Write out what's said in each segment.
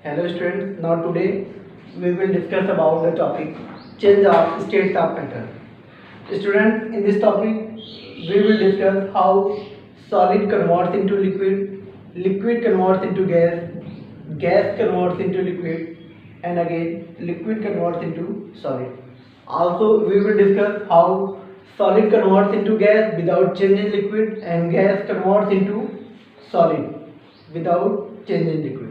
Hello students, now today we will discuss about the topic change of states of matter. Students, in this topic we will discuss how solid converts into liquid, liquid converts into gas, gas converts into liquid, and again liquid converts into solid. Also we will discuss how solid converts into gas without changing liquid and gas converts into solid without changing liquid.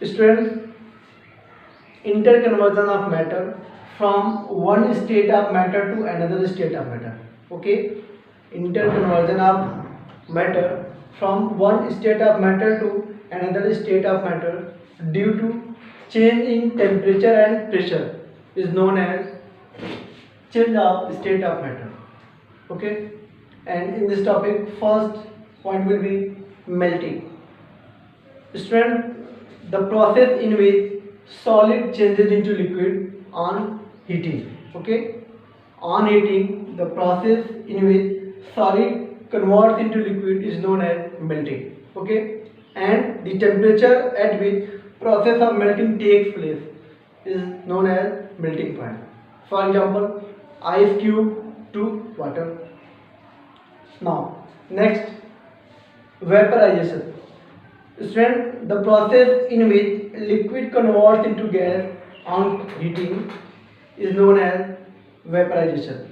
Students, interconversion of matter from one state of matter to another state of matter. Okay, interconversion of matter from one state of matter to another state of matter due to change in temperature and pressure is known as change of state of matter. Okay, and in this topic, first point will be melting. Student, the process in which solid changes into liquid on heating. Okay, on heating, the process in which solid converts into liquid is known as melting. Okay, and the temperature at which process of melting takes place is known as melting point. For example, ice cube to water. Now, next, vaporization. Student, the process in which liquid converts into gas on heating is known as vaporization,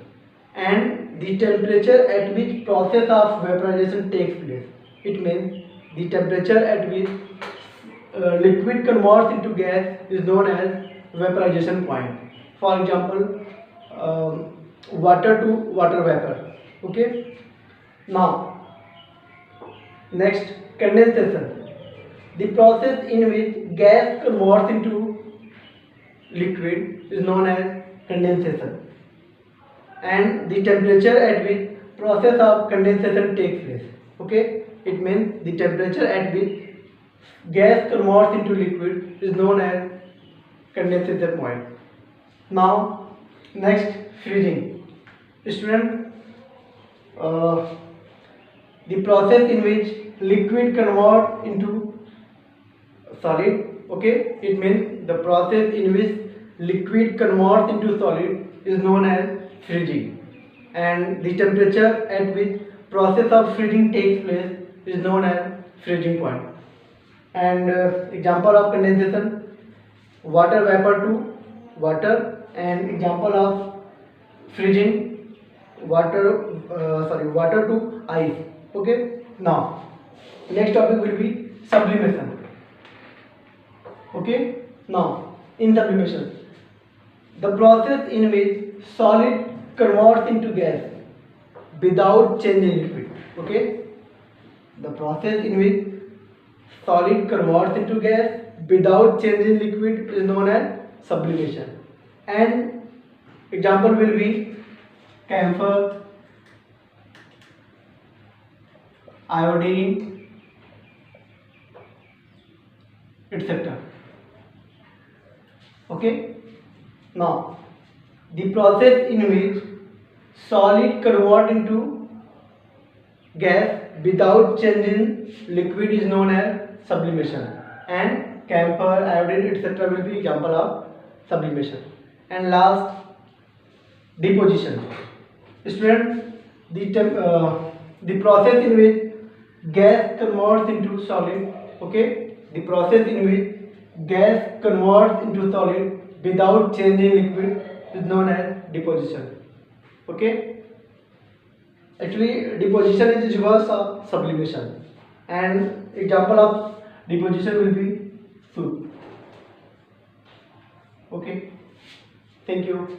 and the temperature at which process of vaporization takes place. It means the temperature at which liquid converts into gas is known as vaporization point. For example, water to water vapor. Okay. Now, next, condensation. The process in which gas converts into liquid is known as condensation, and the temperature at which process of condensation takes place. Okay, it means the temperature at which gas converts into liquid is known as condensation point. Now, next, freezing. Student, the process in which liquid converts into solid. Okay, it means the process in which liquid converts into solid is known as freezing, and the temperature at which process of freezing takes place is known as freezing point. And example of condensation, water vapor to water, and example of freezing, water to ice. Okay, now next topic will be sublimation. Okay, now in sublimation, the process in which solid converts into gas without changing liquid. Okay, the process in which solid converts into gas without changing liquid is known as sublimation, and example will be camphor, iodine, etc. Okay, now the process in which solid convert into gas without changing liquid is known as sublimation, and camphor, iodine, etc. will be example of sublimation. And last, deposition. Student, the process in which gas converts into solid. Okay, the process in which gas converts into solid without changing liquid is known as deposition. Okay, actually deposition is reverse of sublimation, and example of deposition will be soup. Okay, thank you.